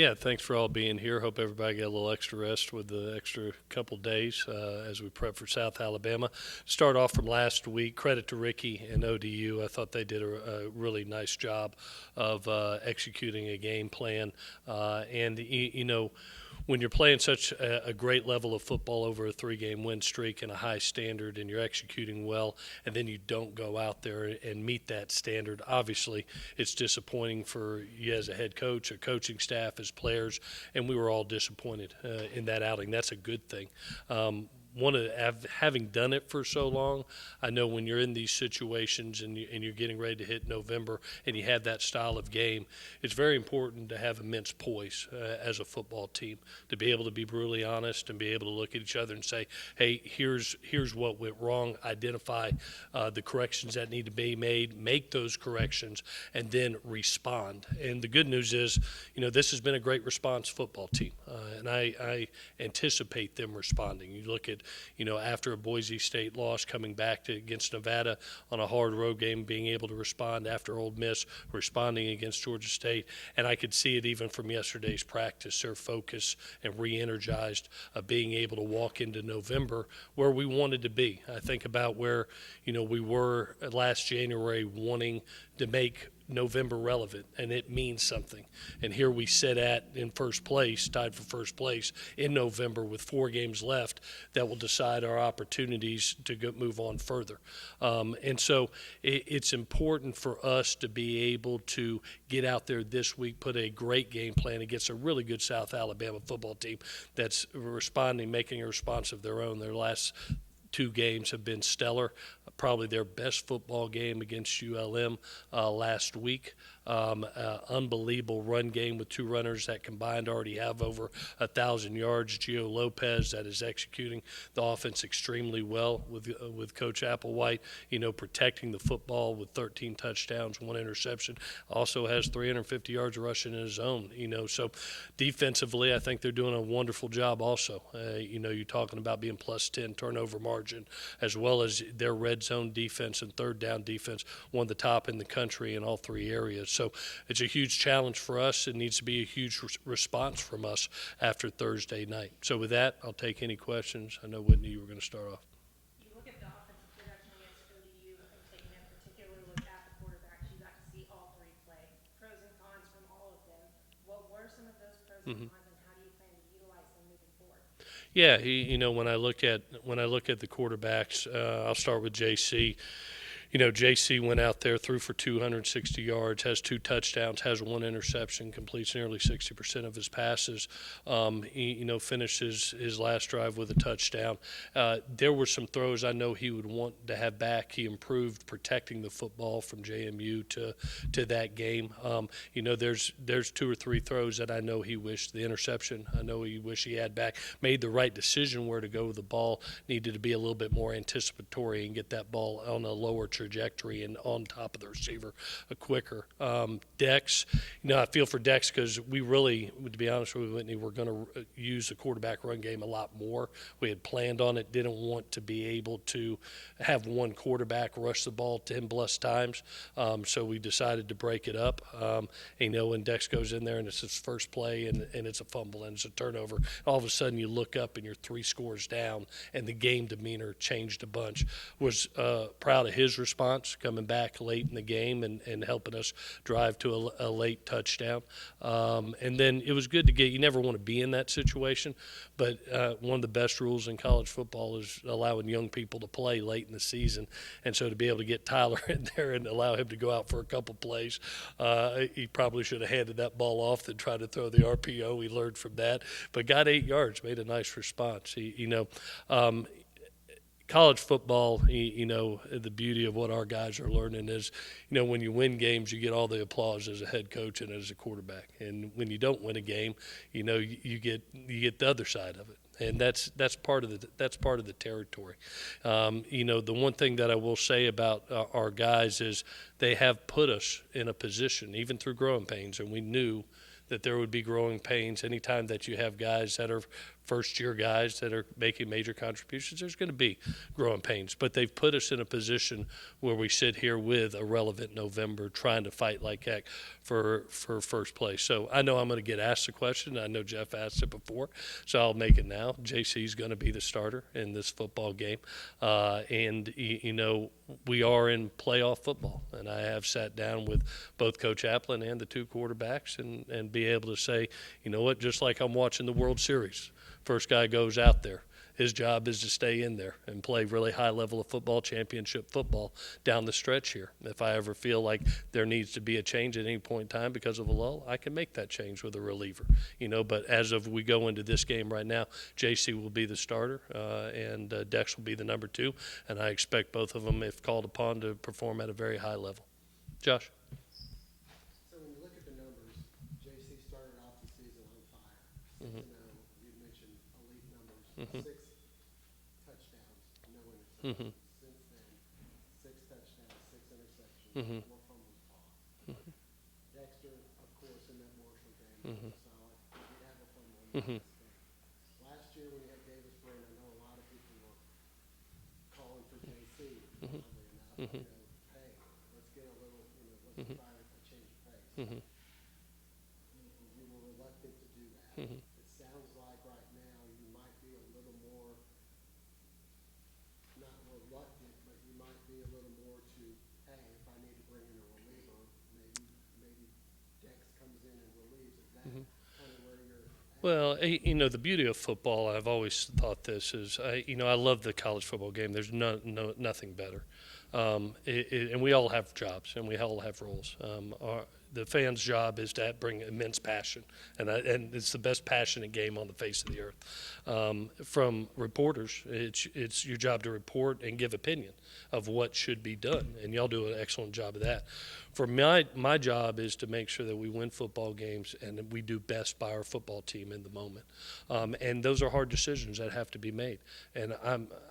Yeah, thanks for all being here. Hope everybody got a little extra rest with the extra couple days as we prep for South Alabama. Start off from last week. Credit to Ricky and ODU. I thought they did a really nice job of executing a game plan. And when you're playing such a great level of football over a three-game win streak and a high standard, and you're executing well, and then you don't go out there and meet that standard, obviously it's disappointing for you as a head coach, a coaching staff, as players, and we were all disappointed in that outing. That's a good thing. Having done it for so long, I know when you're in these situations and you're getting ready to hit November and you have that style of game, it's very important to have immense poise as a football team, to be able to be brutally honest and be able to look at each other and say, hey, here's what went wrong, identify the corrections that need to be made, make those corrections, and then respond. And the good news is, this has been a great response football team, and I anticipate them responding. You look at after a Boise State loss, coming back against Nevada on a hard road game, being able to respond after Ole Miss, responding against Georgia State. And I could see it even from yesterday's practice, their focus and re-energized, being able to walk into November where we wanted to be. I think about where, we were last January wanting to make November relevant, and it means something. And here we sit in first place, tied for first place in November with 4 games left that will decide our opportunities to move on further. And so it's important for us to be able to get out there this week, put a great game plan against a really good South Alabama football team that's responding, making a response of their own. Their last 2 games have been stellar. Probably their best football game against ULM last week. Unbelievable run game with 2 runners that combined already have over 1,000 yards. Gio Lopez, that is executing the offense extremely well with Coach Applewhite, protecting the football with 13 touchdowns, 1 interception. Also has 350 yards rushing in his own. So defensively, I think they're doing a wonderful job also. You're talking about being plus 10 turnover margin, as well as their red zone defense and third down defense, one of the top in the country in all 3 areas. So it's a huge challenge for us. It needs to be a huge response from us after Thursday night. So with that, I'll take any questions. I know, Whitney, you were going to start off. You look at the offensive production against ODU and taking a particular look at the quarterbacks. You got to see all 3 play. Pros and cons from all of them. What were some of those pros and cons, and how do you plan to utilize them moving forward? Yeah, when I look at the quarterbacks, I'll start with JC. JC went out there, threw for 260 yards, has 2 touchdowns, has 1 interception, completes nearly 60% of his passes. He finished his last drive with a touchdown. There were some throws I know he would want to have back. He improved protecting the football from JMU to that game. There's 2 or 3 throws that I know he wished. The interception, I know he wished he had back. Made the right decision where to go with the ball. Needed to be a little bit more anticipatory and get that ball on a lower trajectory and on top of the receiver quicker. Dex, I feel for Dex because we really, to be honest with you, Whitney, we're going to use the quarterback run game a lot more. We had planned on it, didn't want to be able to have one quarterback rush the ball 10 plus times, so we decided to break it up. When Dex goes in there and it's his first play and it's a fumble and it's a turnover, all of a sudden you look up and you're 3 scores down and the game demeanor changed a bunch. Was proud of his response, coming back late in the game and helping us drive to a late touchdown. And then it was good to get – you never want to be in that situation, but one of the best rules in college football is allowing young people to play late in the season. And so to be able to get Tyler in there and allow him to go out for a couple plays, he probably should have handed that ball off than tried to throw the RPO. We learned from that. But got 8 yards, made a nice response. College football, the beauty of what our guys are learning is, when you win games, you get all the applause as a head coach and as a quarterback. And when you don't win a game, you get the other side of it. And that's part of the territory. The one thing that I will say about our guys is they have put us in a position, even through growing pains, and we knew that there would be growing pains anytime that you have guys that are first-year guys that are making major contributions, there's going to be growing pains. But they've put us in a position where we sit here with a relevant November trying to fight like heck for first place. So I know I'm going to get asked the question. I know Jeff asked it before, so I'll make it now. JC's going to be the starter in this football game. And, you know, we are in playoff football, and I have sat down with both Coach Applin and the two quarterbacks and be able to say, you know what, just like I'm watching the World Series, first guy goes out there. His job is to stay in there and play really high level of football, championship football down the stretch here. If I ever feel like there needs to be a change at any point in time because of a lull, I can make that change with a reliever. You know, but as of we go into this game right now, JC will be the starter and Dex will be the number 2, and I expect both of them, if called upon, to perform at a very high level. Josh? So when you look at the numbers, JC started off the season on fire. 6-0, you mentioned elite numbers, 6 touchdowns, no interceptions. Since then, 6 touchdowns, 6 interceptions, 4 fumbles lost. Dexter, of course, in that Marshall game, was solid. He had a fumble in the last game. Last year when you had Davis Brin, I know a lot of people were calling for JC, oddly enough. You know, hey, let's get a little, you know, let's try a change of pace. You were reluctant to do that. It sounds like right now you might be a little more, not reluctant, but you might be a little more to, hey, if I need to bring in a reliever, maybe Dex comes in and relieves. Is that kind of where you're at? Well, you know, the beauty of football, I've always thought this is, you know, I love the college football game. There's nothing better. And we all have jobs and we all have roles. The fan's job is to bring immense passion, and it's the best passionate game on the face of the earth. From reporters, it's your job to report and give opinion of what should be done, and y'all do an excellent job of that. For my job is to make sure that we win football games and we do best by our football team in the moment. And those are hard decisions that have to be made. And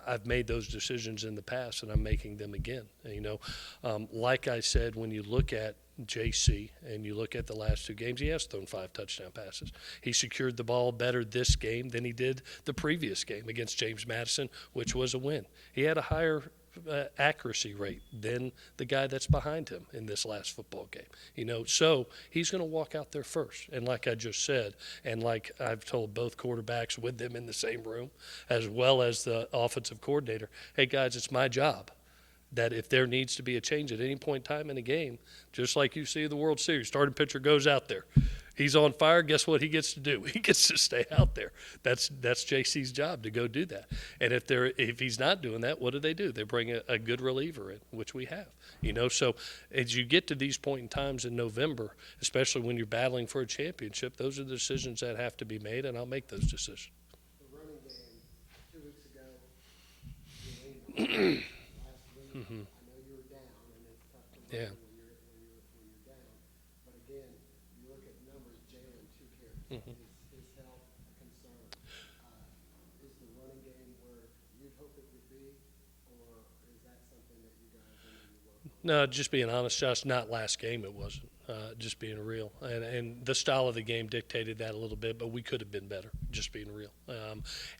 I've made those decisions in the past, and I'm making them again. You know, like I said, when you look at JC and you look at the last 2 games, he has thrown 5 touchdown passes. He secured the ball better this game than he did the previous game against James Madison, which was a win. He had a higher accuracy rate than the guy that's behind him in this last football game. You know, so he's going to walk out there first. And like I just said, and like I've told both quarterbacks with them in the same room, as well as the offensive coordinator, hey guys, it's my job that if there needs to be a change at any point in time in a game, just like you see the World Series, starting pitcher goes out there. He's on fire. Guess what he gets to do? He gets to stay out there. That's JC's job, to go do that. And if he's not doing that, what do? They bring a good reliever in, which we have. You know, so as you get to these point in times in November, especially when you're battling for a championship, those are the decisions that have to be made, and I'll make those decisions. The running game, 2 weeks ago, you leaned on it. Last week, I know you were down, and it's tough to run Yeah. when you're down. But again, you look at numbers, Jalen, 2 carries. Is health a concern? Is the running game where you'd hope it would be, or is that something that you guys are going to work on? No, just being honest, Josh, not last game it wasn't. Just being real. And the style of the game dictated that a little bit, but we could have been better, just being real.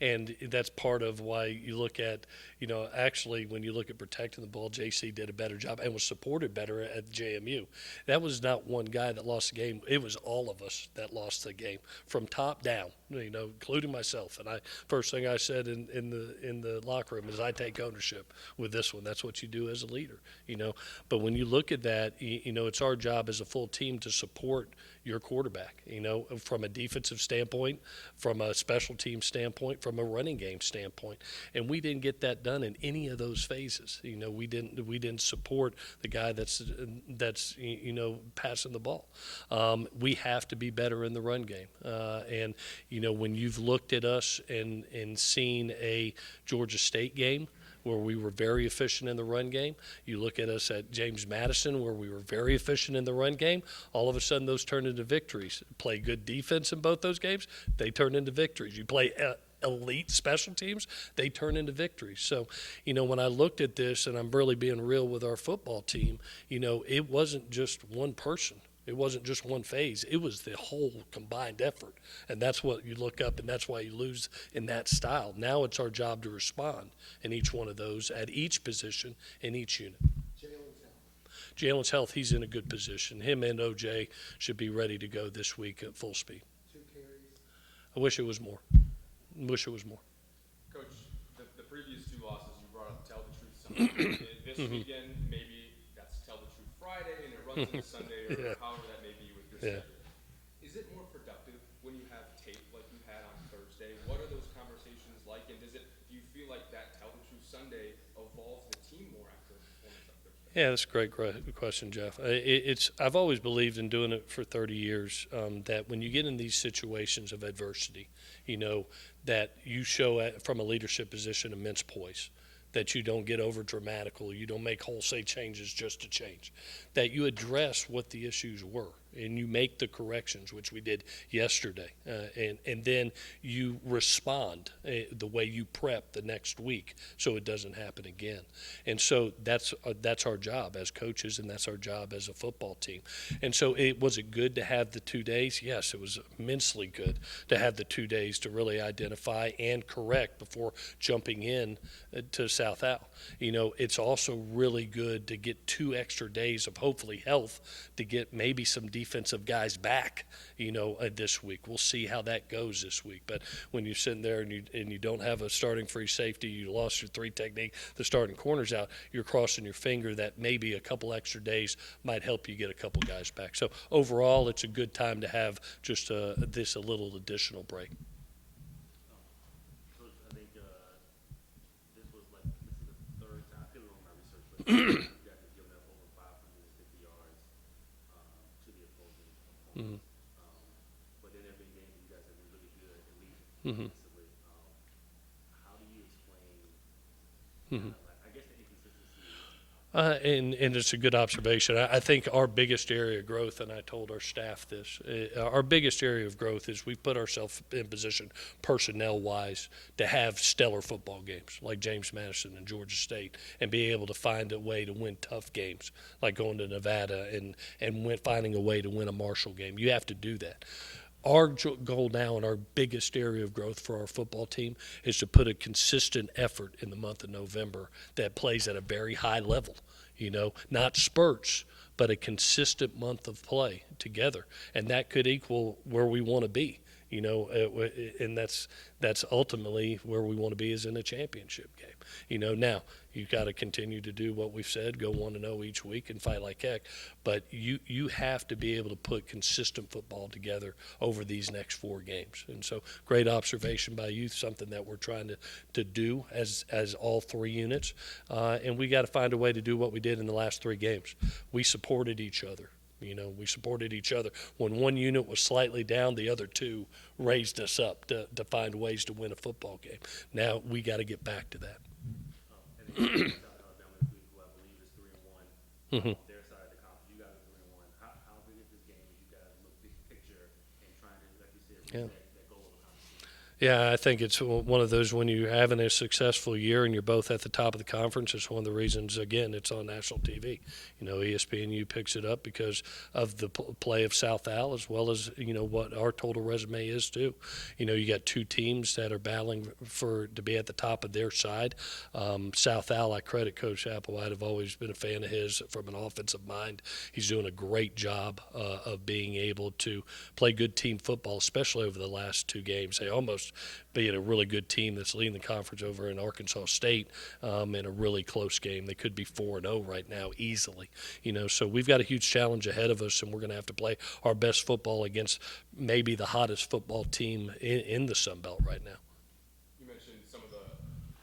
And that's part of why you look at, you know, actually when you look at protecting the ball, JC did a better job and was supported better at JMU. That was not one guy that lost the game. It was all of us that lost the game from top down, you know, including myself. And first thing I said in the locker room is I take ownership with this one. That's what you do as a leader, you know. But when you look at that, you know, it's our job as a full team to support your quarterback, you know, from a defensive standpoint, from a special team standpoint, from a running game standpoint. And we didn't get that done in any of those phases. You know, we didn't support the guy that's you know, passing the ball. We have to be better in the run game. And you know, when you've looked at us and seen a Georgia State game where we were very efficient in the run game. You look at us at James Madison where we were very efficient in the run game. All of a sudden those turn into victories. Play good defense in both those games, they turn into victories. You play elite special teams, they turn into victories. So, you know, when I looked at this, and I'm really being real with our football team, you know, it wasn't just one person. It wasn't just one phase. It was the whole combined effort. And that's what you look up, and that's why you lose in that style. Now it's our job to respond in each one of those at each position in each unit. Jalen's health. Jalen's health, he's in a good position. Him and OJ should be ready to go this week at full speed. 2 carries. I wish it was more. Wish it was more. Coach, the previous 2 losses, you brought up Tell the Truth Sunday. This weekend, maybe that's Tell the Truth Friday, and it runs into Sunday, or Yeah. however that may be with your Yeah. schedule. Is it more productive when you have tape like you had on Thursday? What are those conversations like, and do you feel like that Tell the Truth Sunday evolves the team more after the performance on Thursday? Yeah, that's a great question, Jeff. I've always believed in doing it for 30 years that when you get in these situations of adversity, that you show from a leadership position immense poise, that you don't get over dramatical, you don't make wholesale changes just to change, that you address what the issues were and you make the corrections, which we did yesterday, and then you respond the way you prep the next week so it doesn't happen again. And so that's our job as coaches, and that's our job as a football team. And so was it good to have the 2 days? Yes, it was immensely good to have the 2 days to really identify and correct before jumping in to South Al. It's also really good to get 2 extra days of hopefully health to get maybe some defensive guys back, this week. We'll see how that goes this week. But when you're sitting there and you don't have a starting free safety, you lost your 3 technique, the starting corner's out, you're crossing your finger that maybe a couple extra days might help you get a couple guys back. So overall, it's a good time to have just a little additional break. Coach, I think this is the 3rd time. I couldn't remember my research, but you guys have given up over 550 yards to the opposing opponent. But then there have been games you guys have been really good, at least defensively. How do you explain, I guess, the inconsistency? And it's a good observation. I think our biggest area of growth, and I told our staff this, our biggest area of growth is we put ourselves in position personnel-wise to have stellar football games like James Madison and Georgia State, and be able to find a way to win tough games like going to Nevada and finding a way to win a Marshall game. You have to do that. Our goal now and our biggest area of growth for our football team is to put a consistent effort in the month of November that plays at a very high level, not spurts, but a consistent month of play together. And that could equal where we want to be, and that's ultimately where we want to be, is in a championship game. Now you've got to continue to do what we've said, go 1-0 each week and fight like heck, but you have to be able to put consistent football together over these next 4 games. And so great observation by you, something that we're trying to do as all 3 units, and we got to find a way to do what we did in the last 3 games. We supported each other. We supported each other. When one unit was slightly down, the other 2 raised us up to find ways to win a football game. Now we got to get back to that. And then Alabama this week, who I believe is 3-1. Their side of the conference, you guys are 3-1. How big is this game as you guys look big picture and trying to, like you said, reach that goal of a conference? Yeah, I think it's one of those, when you're having a successful year and you're both at the top of the conference, it's one of the reasons, again, it's on national TV. ESPNU picks it up because of the play of South Al, as well as, what our total resume is too. You got 2 teams that are battling to be at the top of their side. South Al, I credit Coach Applewhite. I've always been a fan of his from an offensive mind. He's doing a great job of being able to play good team football, especially over the last 2 games. They almost being a really good team that's leading the conference over in Arkansas State in a really close game. They could be 4-0 right now easily. So we've got a huge challenge ahead of us, and we're going to have to play our best football against maybe the hottest football team in the Sun Belt right now. You mentioned some of the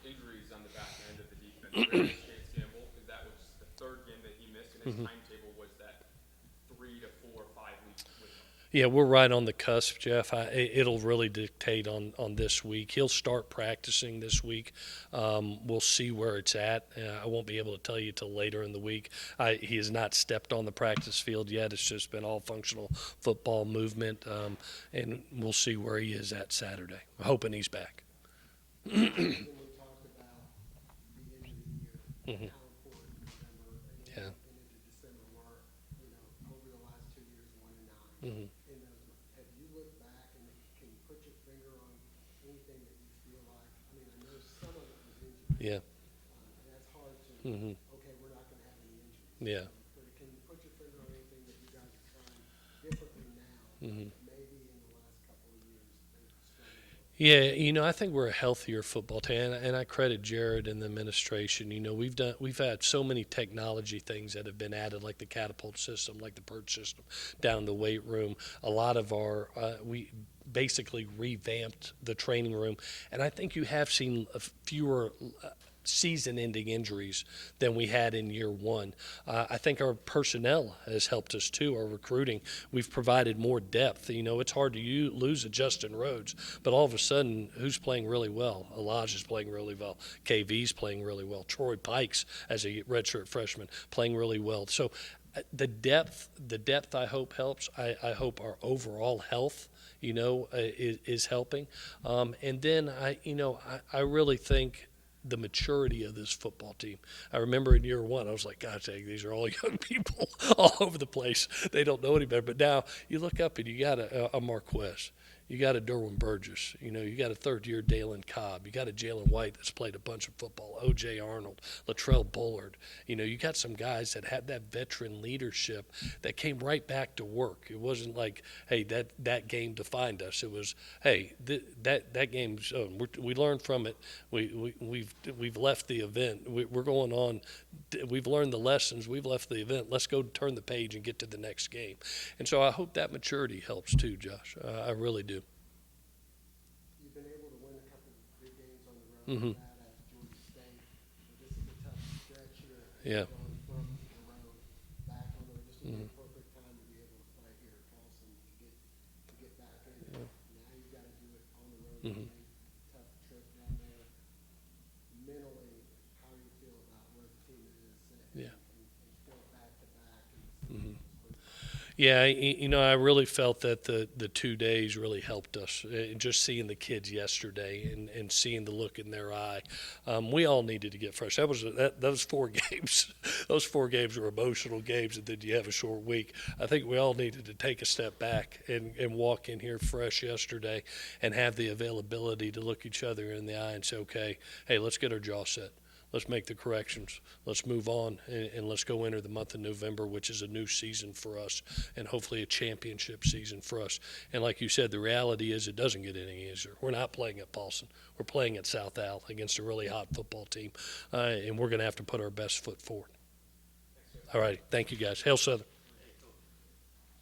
injuries on the back end of the defense. Chase Campbell, that was the 3rd game that he missed, and his timetable was that 3 to 4 or 5 weeks with him. Yeah, we're right on the cusp, Jeff. It'll really dictate on this week. He'll start practicing this week. We'll see where it's at. I won't be able to tell you till later in the week. He has not stepped on the practice field yet. It's just been all functional football movement, and we'll see where he is at Saturday. I'm hoping he's back. When we talked about the end of the year, how important November and Yeah. into December were, over the last 2 years, Mhm. in those, have you looked back and can you put your finger on anything that you feel like, I mean, I know some of it was injury. Yeah. And that's hard to, Mhm. okay, we're not gonna have any injuries. Yeah. But can you put your finger on anything that you guys are trying differently now, Mhm. that maybe in the last couple of years they've struggled with? Yeah, I think we're a healthier football team, and I credit Jared and the administration. We've had so many technology things that have been added, like the catapult system, like the perch system, down the weight room. A lot of our we basically revamped the training room, and I think you have seen fewer season-ending injuries than we had in year one. I think our personnel has helped us too. Our recruiting, we've provided more depth. It's hard to lose a Justin Rhodes, but all of a sudden, who's playing really well? Elijah's playing really well. KV's playing really well. Troy Pikes, as a redshirt freshman, playing really well. So the depth I hope helps. I hope our overall health, is helping. And then I really think the maturity of this football team. I remember in year one, I was like, God dang, these are all young people all over the place. They don't know any better. But now you look up and you got a Marquez. You got a Derwin Burgess. You got a third-year Dalen Cobb. You got a Jalen White that's played a bunch of football. O.J. Arnold, Latrell Bullard. You got some guys that had that veteran leadership that came right back to work. It wasn't like, hey, that game defined us. It was, hey, that game's we learned from it. We've left the event. We're going on. We've learned the lessons. We've left the event. Let's go turn the page and get to the next game. And so I hope that maturity helps too, Josh. I really do. You've been able to win a couple of big games on the road, Mhm. that at Georgia State. But this is a tough stretch here. Yeah. Going from the road back on the road. This would be Mhm. a perfect time to be able to play here at Folsom to get back in it. Now you've got to do it on the road Mhm. again. Tough trip down there. Mentally, how do you feel about where the team is Yeah. and still back to back Mhm. Yeah, I really felt that the 2 days really helped us. Just seeing the kids yesterday and seeing the look in their eye, we all needed to get fresh. Those 4 games. Those 4 games were emotional games, and then you have a short week. I think we all needed to take a step back and walk in here fresh yesterday, and have the availability to look each other in the eye and say, okay, hey, let's get our jaw set. Let's make the corrections. Let's move on, and let's go enter the month of November, which is a new season for us, and hopefully a championship season for us. And like you said, the reality is it doesn't get any easier. We're not playing at Paulson. We're playing at South Al against a really hot football team, and we're going to have to put our best foot forward. All right. Thank you, guys. Hail Southern.